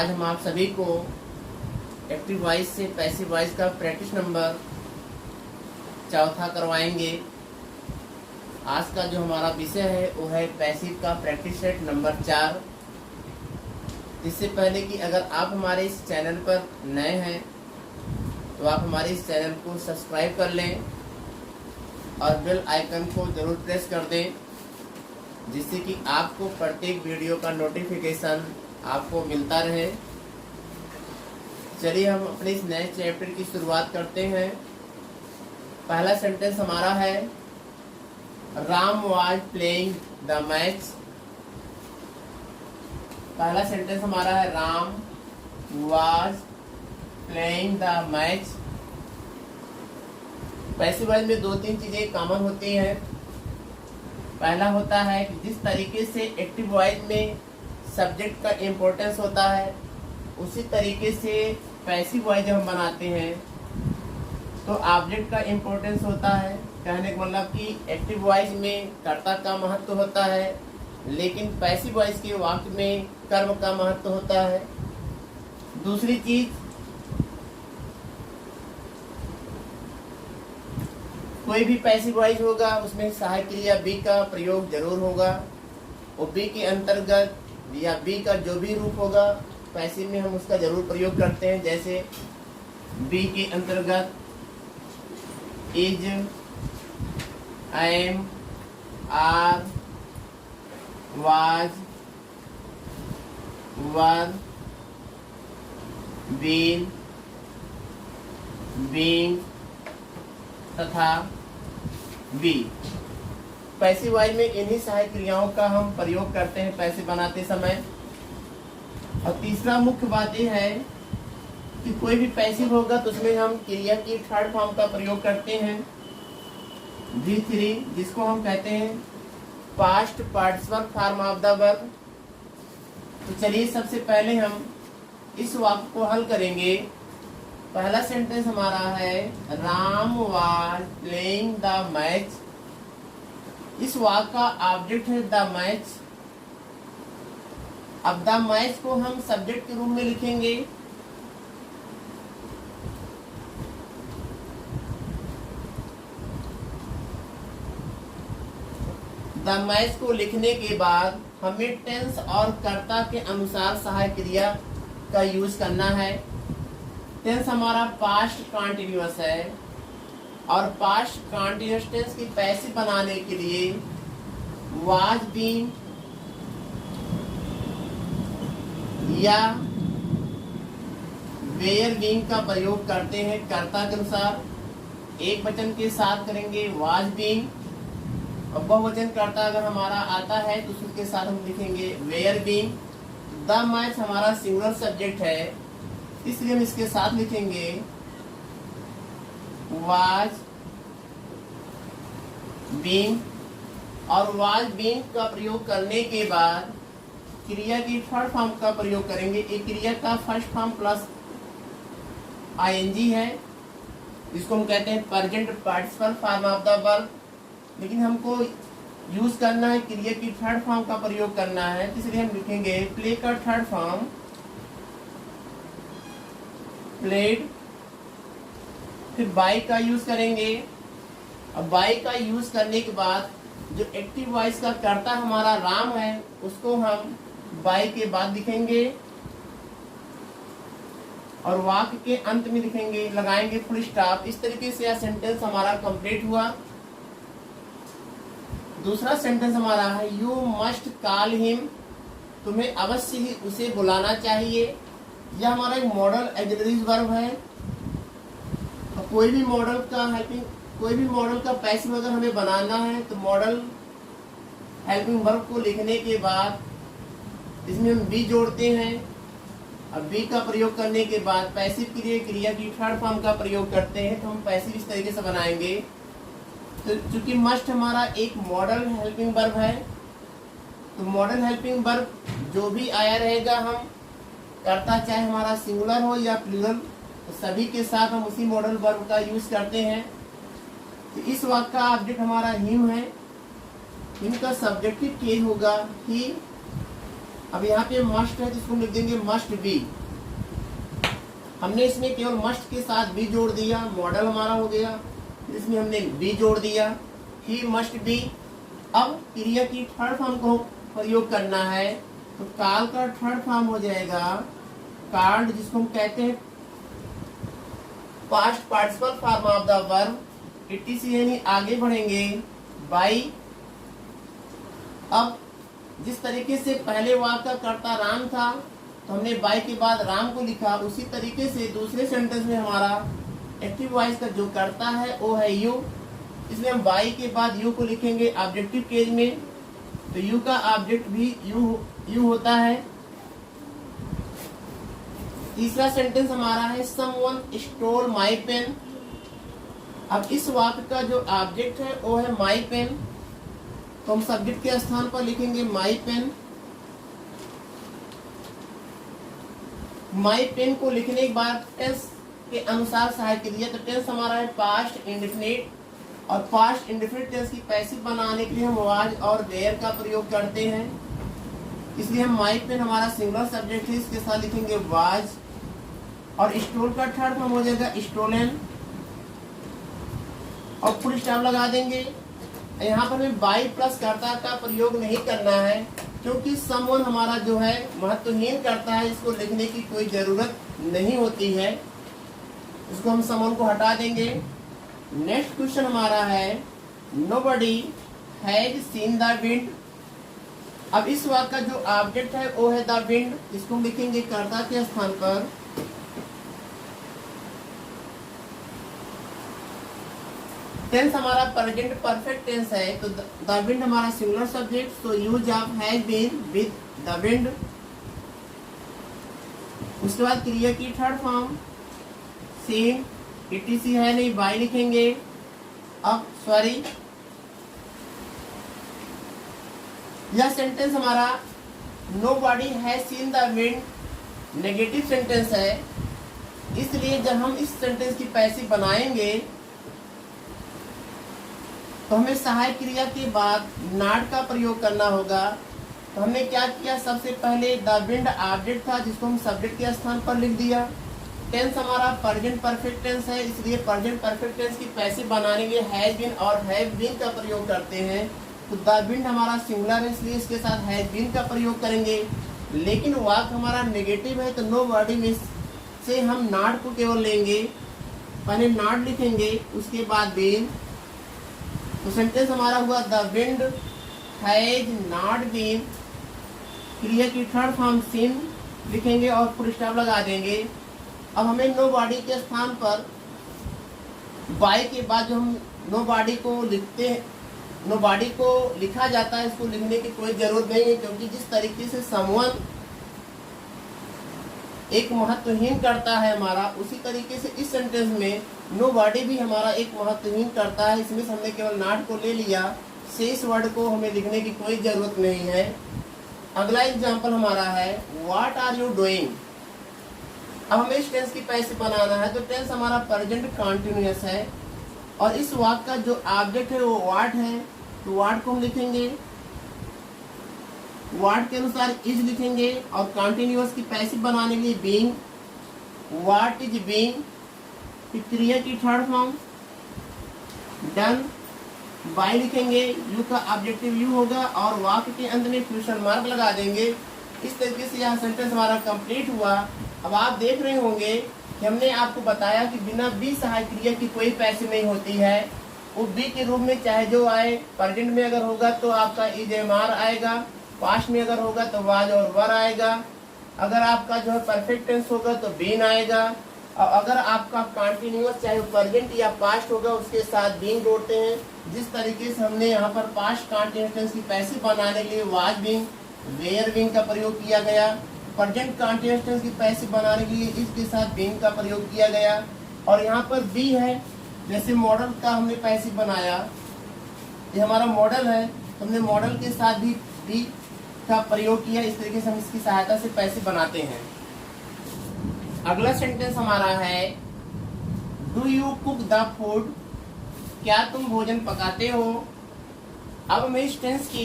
आज हम आप सभी को एक्टिव वॉइस से पैसिव वॉइस का प्रैक्टिस नंबर 4 करवाएंगे। आज का जो हमारा विषय है वो है पैसिव का प्रैक्टिस सेट नंबर 4। इससे पहले कि अगर आप हमारे इस चैनल पर नए हैं तो आप हमारे इस चैनल को सब्सक्राइब कर लें और बेल आइकन को ज़रूर प्रेस कर दें, जिससे कि आपको प्रत्येक वीडियो का नोटिफिकेशन आपको मिलता रहे। चलिए हम अपने इस नए चैप्टर की शुरुआत करते हैं। पहला सेंटेंस हमारा है Ram was playing the match. पहला सेंटेंस हमारा है Ram was playing the match. Passive voice में 2-3 चीजें कॉमन होती हैं। पहला होता है कि जिस तरीके से एक्टिव वॉइस में सब्जेक्ट का इम्पोर्टेंस होता है, उसी तरीके से पैसिव वॉइस जब हम बनाते हैं तो ऑब्जेक्ट का इम्पोर्टेंस होता है। कहने का मतलब कि एक्टिव वॉइस में कर्ता का महत्व होता है, लेकिन पैसिव वॉइस के वाक्य में कर्म का महत्व होता है। दूसरी चीज, कोई भी पैसिव वॉइस होगा उसमें सहायक क्रिया बी का प्रयोग जरूर होगा। और बी के अंतर्गत या बी का जो भी रूप होगा पैसिव में हम उसका जरूर प्रयोग करते हैं। जैसे बी के अंतर्गत is, am, are, was, were, been, being तथा बी। पैसिव वॉइस में इन्हीं सहायक क्रियाओं का हम प्रयोग करते हैं पैसिव बनाते समय। और तीसरा मुख्य बात यह है कि कोई भी पैसिव होगा तो उसमें हम क्रिया की थर्ड फॉर्म का प्रयोग करते हैं V3, जिसको हम कहते हैं past participle form of the verb. तो चलिए सबसे पहले हम इस वाक्य को हल करेंगे। पहला सेंटेंस हमारा है Ram was playing the match. इस वाक्य का ऑब्जेक्ट है द मैच। अब द मैच को हम सब्जेक्ट के रूप में लिखेंगे। द मैच को लिखने के बाद हमें टेंस और कर्ता के अनुसार सहायक क्रिया का यूज करना है। टेंस हमारा पास्ट कंटिन्यूअस है और पास्ट कंटिन्यूअस टेंस की पैसिव बनाने के लिए वाज बीन या वेयर बीइंग का प्रयोग करते हैं कर्ता के अनुसार। एक वचन के साथ करेंगे वाज बीइंग, और बहुवचन कर्ता अगर हमारा आता है तो उसके साथ हम लिखेंगे वेयर बीइंग। द मैच हमारा सिंगुलर सब्जेक्ट है, इसलिए हम इसके साथ लिखेंगे वाज बीइंग। और वाज बीइंग का प्रयोग करने के बाद क्रिया की थर्ड फॉर्म का प्रयोग करेंगे। एक क्रिया का फर्स्ट फॉर्म प्लस आईएनजी है, जिसको हम कहते हैं present participle form of the verb. लेकिन हमको यूज करना है क्रिया की थर्ड फॉर्म का प्रयोग करना है, इसलिए हम लिखेंगे प्ले का थर्ड फॉर्म प्लेड। फिर बाई का यूज करेंगे। अब बाई का यूज करने के बाद जो एक्टिव वॉइस का कर्ता हमारा राम है उसको हम बाई के बाद लिखेंगे और वाक्य के अंत में लिखेंगे, लगाएंगे फुल स्टॉप। इस तरीके से यह सेंटेंस हमारा कंप्लीट हुआ। दूसरा सेंटेंस हमारा है यू मस्ट कॉल हिम। तुम्हें अवश्य ही उसे बुलाना चाहिए। यह हमारा एक मॉडल ऑक्सिलरी वर्ब है। और कोई भी मॉडल का पैसिव अगर हमें बनाना है तो मॉडल हेल्पिंग वर्ब को लिखने के बाद इसमें हम बी जोड़ते हैं। अब बी का प्रयोग करने के बाद पैसिव के लिए क्रिया की थर्ड फॉर्म का प्रयोग करते हैं, तो हम पैसिव इस तरीके से बनाएंगे। तो चूंकि मस्ट हमारा एक मॉडल हेल्पिंग वर्ब है, तो मॉडल हेल्पिंग वर्ब जो भी आया रहेगा हम करता चाहे हमारा सिंगुलर हो या प्लूरल, तो सभी के साथ हम उसी मॉडल वर्ब का यूज करते हैं। तो इस वाक्य का ऑब्जेक्ट हमारा हिम है। हिम का सब्जेक्टिव केस होगा ही। अब यहाँ पे मस्ट है तो इसको लिख देंगे मस्ट बी। हमने इसमें केवल मस्ट के साथ बी जोड़ दिया, मॉडल हमारा हो गया। इसमें हमने बी जोड़ दिया, ही मस्ट बी। अब क्रिया की थर्ड फॉर्म को प्रयोग करना है, तो काल का थर्ड फॉर्म हो जाएगा कार्ड, जिसको हम कहते हैं past participle form of the verb, etc, यानी आगे बढ़ेंगे बाई। अब जिस तरीके से पहले वाक्य का कर्ता राम था, तो हमने बाई के बाद राम को लिखा, उसी तरीके से दूसरे सेंटेंस में हमारा एक्टिव वॉइस का जो कर्ता है वो है यू, इसलिए हम बाई के बाद यू को लिखेंगे ऑब्जेक्टिव केस में, तो यू का ऑब्जेक्ट भी यू होता है। तीसरा सेंटेंस हमारा है समवन स्टोल माई पेन। अब इस वाक्य का जो ऑब्जेक्ट है वो है माई पेन, तो हम सब्जेक्ट के स्थान पर लिखेंगे माई पेन। माई पेन को लिखने के बाद टेंस के अनुसार सहायक क्रिया, तो टेंस हमारा है पास्ट इंडेफिनिट, और पास्ट इंडेफिनिट टेंस की पैसिव बनाने के लिए हम वाज और वेयर का प्रयोग करते हैं, इसलिए हम माई पेन हमारा सिंगुलर सब्जेक्ट है, इसके साथ लिखेंगे वाज। और स्टोल का थर्ड फॉर्म हो जाएगा स्टोलन, और फुल स्टॉप लगा देंगे। यहाँ पर हमें बाई प्लस कर्ता का प्रयोग नहीं करना है, क्योंकि समवन हमारा जो है महत्वहीन कर्ता है, इसको लिखने की कोई जरूरत नहीं होती है, इसको हम समवन को हटा देंगे। नेक्स्ट क्वेश्चन हमारा है nobody has seen the wind. अब इस वाक्य का जो ऑब्जेक्ट है वो है द विंड, इसको हम लिखेंगे कर्ता के स्थान पर। टेंस हमारा प्रेजेंट परफेक्ट टेंस है, तो द विंड हमारा singular subject, so use of has been with the wind. उसके बाद क्रिया की थर्ड फॉर्म सीन, etc है नहीं, बाई लिखेंगे। अब सॉरी, यह सेंटेंस हमारा nobody has seen the wind negative sentence है, इसलिए जब हम इस सेंटेंस की पैसिव बनाएंगे तो हमें सहायक क्रिया के बाद नॉट का प्रयोग करना होगा। तो हमने क्या किया, सबसे पहले द विंड ऑब्जेक्ट था, जिसको हम सब्जेक्ट के स्थान पर लिख दिया। टेंस हमारा प्रेजेंट परफेक्ट टेंस है, इसलिए प्रेजेंट परफेक्ट टेंस की पैसिव बनाने के लिए हैज बीन और हैव बीन का प्रयोग करते हैं। तो द विंड हमारा सिंगुलर है, इसलिए इसके साथ हैज बीन का प्रयोग करेंगे। लेकिन वाक्य हमारा नेगेटिव है, तो नो बॉडी में से हम नॉट को केवल लेंगे, पहले नॉट लिखेंगे, उसके बाद बीन। तो सेंटेंस हमारा हुआ the wind has not been. क्रिया की थर्ड फॉर्म सीन लिखेंगे और फुल स्टॉप लगा देंगे। अब हमें नो बॉडी के स्थान पर बाई के बाद जो हम नो बॉडी को लिखते हैं, नो बॉडी को लिखा जाता है, इसको लिखने की कोई जरूरत नहीं है, क्योंकि जिस तरीके से समवन एक महत्वहीन करता है हमारा, उसी तरीके से इस सेंटेंस में नो बॉडी भी हमारा एक महत्वहीन करता है, इसमें हमने केवल नॉट को ले लिया, शेष वर्ड को हमें लिखने की कोई जरूरत नहीं है। अगला एग्जांपल हमारा है व्हाट आर यू डूइंग। अब हमें इस टेंस की पैसिव बनाना है, तो टेंस हमारा प्रेजेंट कंटिन्यूअस है, और इस वाक्य का जो ऑब्जेक्ट है वो व्हाट है, तो व्हाट को हम लिखेंगे, व्हाट के अनुसार इज लिखेंगे, और कंटिन्यूअस की पैसिव बनाने के लिए बीइंग, व्हाट इज बीइंग। क्रिया की थर्ड फॉर्म डन, बाय लिखेंगे, यू का ऑब्जेक्टिव यू होगा, और वाक्य के अंत में क्वेश्चन मार्क लगा देंगे। इस तरीके से यह सेंटेंस हमारा कंप्लीट हुआ। अब आप देख रहे होंगे कि हमने आपको बताया कि बिना बी सहायक क्रिया की कोई पैसिव नहीं होती है, वो बी के रूप में चाहे जो आए, प्रेजेंट में अगर होगा तो आपका इज एम आर आएगा, पास्ट में अगर होगा तो वाज और वर आएगा, अगर आपका जो है परफेक्ट टेंस होगा तो बीन आएगा, और अगर आपका कंटिन्यूअस चाहे प्रेजेंट या पास्ट होगा उसके साथ बीइंग जोड़ते हैं। जिस तरीके से हमने यहाँ पर पास्ट कंटिन्यूअस टेंस की पैसिव बनाने के लिए वाज बीइंग, वेयर बीइंग का प्रयोग किया गया, प्रेजेंट कंटिन्यूअस टेंस की पैसिव बनाने के लिए इसके साथ बीइंग का प्रयोग किया गया, और यहाँ पर बी है, जैसे मॉडल का हमने पैसिव बनाया, ये हमारा मॉडल है, तो हमने मॉडल के साथ भी बी का प्रयोग किया। इस तरीके से हम इसकी सहायता से पैसिव बनाते हैं। अगला सेंटेंस हमारा है do you cook the food, क्या तुम भोजन पकाते हो। अब हमें इस टेंस की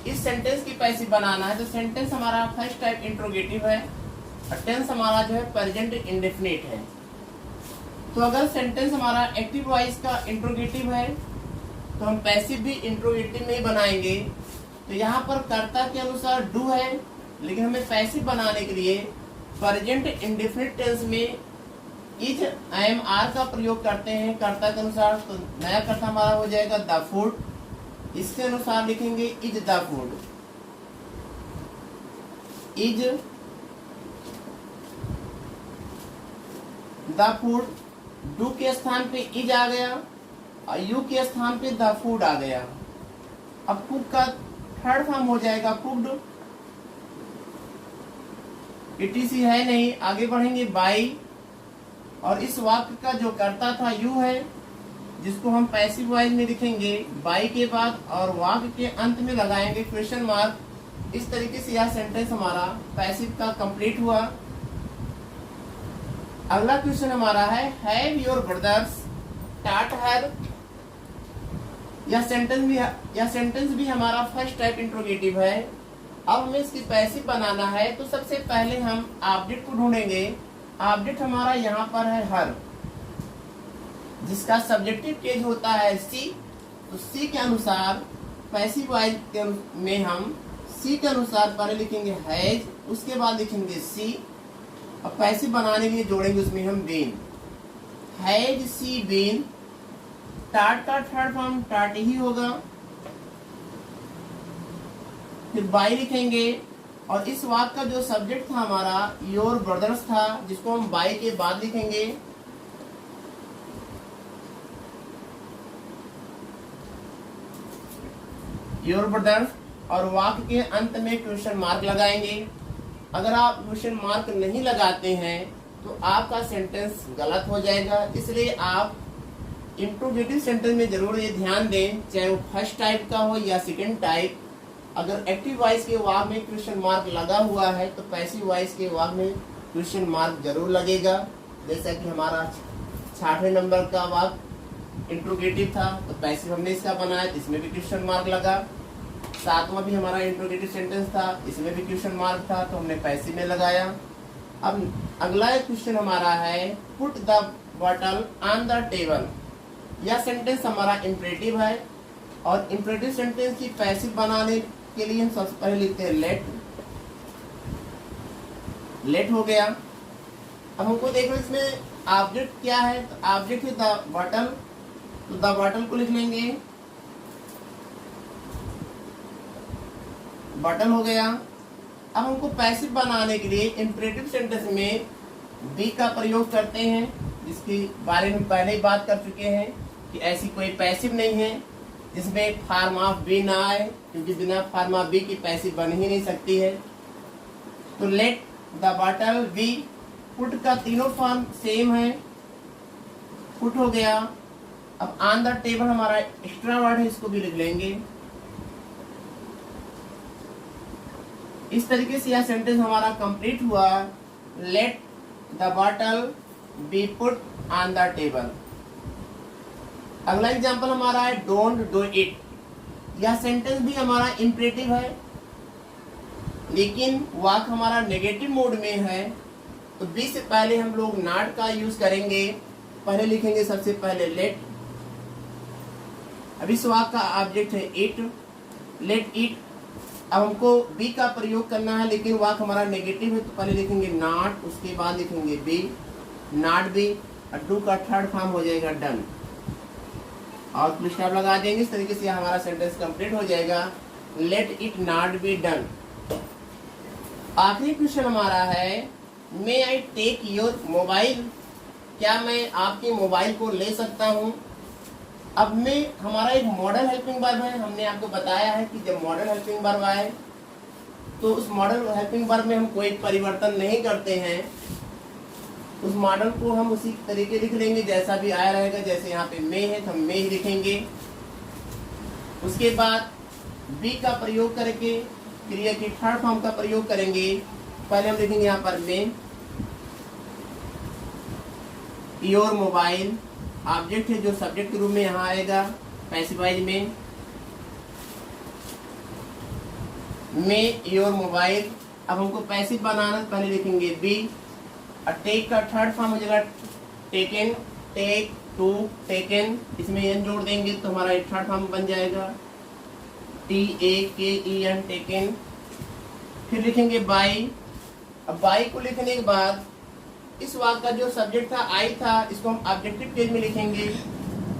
इस सेंटेंस की पैसिव बनाना है तो सेंटेंस हमारा फर्स्ट टाइप इंट्रोगेटिव है और टेंस हमारा जो है प्रेजेंट इंडेफिनिट है। तो अगर सेंटेंस हमारा एक्टिव वॉइस का इंट्रोगेटिव है तो हम पैसिव भी इंट्रोगेटिव में ही बनाएंगे। तो यहाँ पर कर्ता के अनुसार डू है, लेकिन हमें पैसिव बनाने के लिए प्रेजेंट इंडेफिनिट टेंस में इज एम आर का प्रयोग करते हैं कर्ता के अनुसार। तो नया कर्ता हमारा हो जाएगा द फूड, इसके अनुसार लिखेंगे is the food, is the food. Do के स्थान पे इज आ गया और यू के स्थान पे द फूड आ गया। अब कुक का थर्ड फॉर्म हो जाएगा कुक्ड, ईटीसी है नहीं, आगे बढ़ेंगे बाई, और इस वाक्य का जो कर्ता था यू है, जिसको हम पैसिव वॉइस में लिखेंगे बाई के बाद और वाक्य के अंत में लगाएंगे क्वेश्चन मार्क। इस तरीके से यह सेंटेंस हमारा पैसिव का कंप्लीट हुआ। अगला क्वेश्चन हमारा है हैव योर ब्रदर्स टॉट हर। यह सेंटेंस भी हमारा फर्स्ट टाइप इंट्रोगेटिव है। अब हमें इसकी पैसिव बनाना है तो सबसे पहले हम ऑब्जेक्ट को ढूंढेंगे। ऑब्जेक्ट हमारा यहाँ पर है हर, जिसका सब्जेक्टिव केस होता है सी। तो सी के अनुसार पैसिव वॉइस में हम सी के अनुसार पहले लिखेंगे हैज, उसके बाद लिखेंगे सी। अब पैसिव बनाने के लिए जोड़ेंगे उसमें हम बीन, हैज सी बीन। टाट का थर्ड फॉर्म टाट ही होगा। फिर बाई लिखेंगे और इस वाक्य का जो सब्जेक्ट था हमारा योर ब्रदर्स था, जिसको हम बाई के बाद लिखेंगे। योर ब्रदर्स और वाक्य के अंत में क्वेश्चन मार्क लगाएंगे। अगर आप क्वेश्चन मार्क नहीं लगाते हैं तो आपका सेंटेंस गलत हो जाएगा। इसलिए आप इंट्रोगेटिव सेंटेंस में जरूर ये ध्यान दें, चाहे वो फर्स्ट टाइप का हो या सेकंड टाइप। अगर एक्टिव वॉइस के वाक्य में क्वेश्चन मार्क लगा हुआ है तो पैसिव वॉइस के वाक्य में क्वेश्चन मार्क जरूर लगेगा। जैसा कि हमारा 66 नंबर का वाक्य इंट्रोगेटिव था तो पैसिव हमने इसका बनाया, इसमें भी क्वेश्चन मार्क लगा। 7वां भी हमारा इंट्रोगेटिव सेंटेंस था, इसमें भी क्वेश्चन मार्क था तो हमने पैसिव में लगाया। अब अगला क्वेश्चन हमारा है put the bottle on the table. यह सेंटेंस हमारा इंपरेटिव है और इंपरेटिव सेंटेंस की पैसिव बनाने के लिए हम सबसे पहले लिखते हैं लेट। लेट हो गया। अब हमको देखो इसमें ऑब्जेक्ट क्या है, तो ऑब्जेक्ट है द बॉटल, तो द बॉटल को लिख लेंगे, बॉटल हो गया। अब हमको पैसिव बनाने के लिए इंपरेटिव सेंटेंस में बी का प्रयोग करते हैं, जिसके बारे में हम पहले ही बात कर चुके हैं कि ऐसी कोई पैसिव नहीं है जिसमें फॉर्म ऑफ बी ना आए, क्योंकि बिना फॉर्म ऑफ बी की पैसिव बन ही नहीं सकती है। तो let the bottle be. Put का तीनों फॉर्म सेम है, पुट हो गया। अब ऑन द टेबल हमारा एक्स्ट्रा वर्ड है, इसको भी लिख लेंगे। इस तरीके से यह सेंटेंस हमारा कंप्लीट हुआ। Late the bottle be put on the table. अगला एग्जांपल हमारा है डोंट डू इट। यह सेंटेंस भी हमारा इंपरेटिव है, लेकिन वाक्य हमारा नेगेटिव मोड में है। तो बी से पहले हम लोग नॉट का यूज करेंगे। पहले लिखेंगे सबसे पहले लेट। अब इस वाक्य का ऑब्जेक्ट है इट, लेट इट। अब हमको बी का प्रयोग करना है, लेकिन वाक्य हमारा नेगेटिव है तो पहले लिखेंगे नॉट, उसके बाद लिखेंगे बी, नॉट बी। और डू का थर्ड फॉर्म हो जाएगा डन और फुल स्टॉप लगा देंगे। इस तरीके से हमारा सेंटेंस कंप्लीट हो जाएगा। Let it not be done. आखिरी क्वेश्चन हमारा है मे आई टेक योर मोबाइल। क्या मैं आपके मोबाइल को ले सकता हूँ। अब में हमारा एक मॉडल हेल्पिंग वर्ब है। हमने आपको बताया है कि जब मॉडल हेल्पिंग वर्ब आए तो उस मॉडल हेल्पिंग वर्ब में हम कोई परिवर्तन नहीं करते हैं। उस मॉडल को हम उसी तरीके लिख लेंगे जैसा भी आया रहेगा। जैसे यहाँ पे मे है तो हम मे ही लिखेंगे। उसके बाद बी का प्रयोग करके क्रिया की थर्ड फॉर्म का प्रयोग करेंगे। पहले हम लिखेंगे यहाँ पर मे, योर मोबाइल ऑब्जेक्ट है जो सब्जेक्ट के रूप में यहाँ आएगा पैसिव वॉइस में। मे योर मोबाइल। अब हमको पैसिव बनाना है, पहले लिखेंगे बी। और टेक का थर्ड फॉर्म हो जाएगा टेकन, टेक, टू, टेकन, इसमें एन जोड़ देंगे तो हमारा थर्ड फॉर्म बन जाएगा TAKEN, टेकन। फिर लिखेंगे बाई। अब बाई को लिखने के बाद इस वाक्य का जो सब्जेक्ट था आई था, इसको हम ऑब्जेक्टिव केस में लिखेंगे,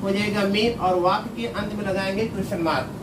हो जाएगा मी, और वाक्य के अंत में लगाएंगे क्वेश्चन मार्क।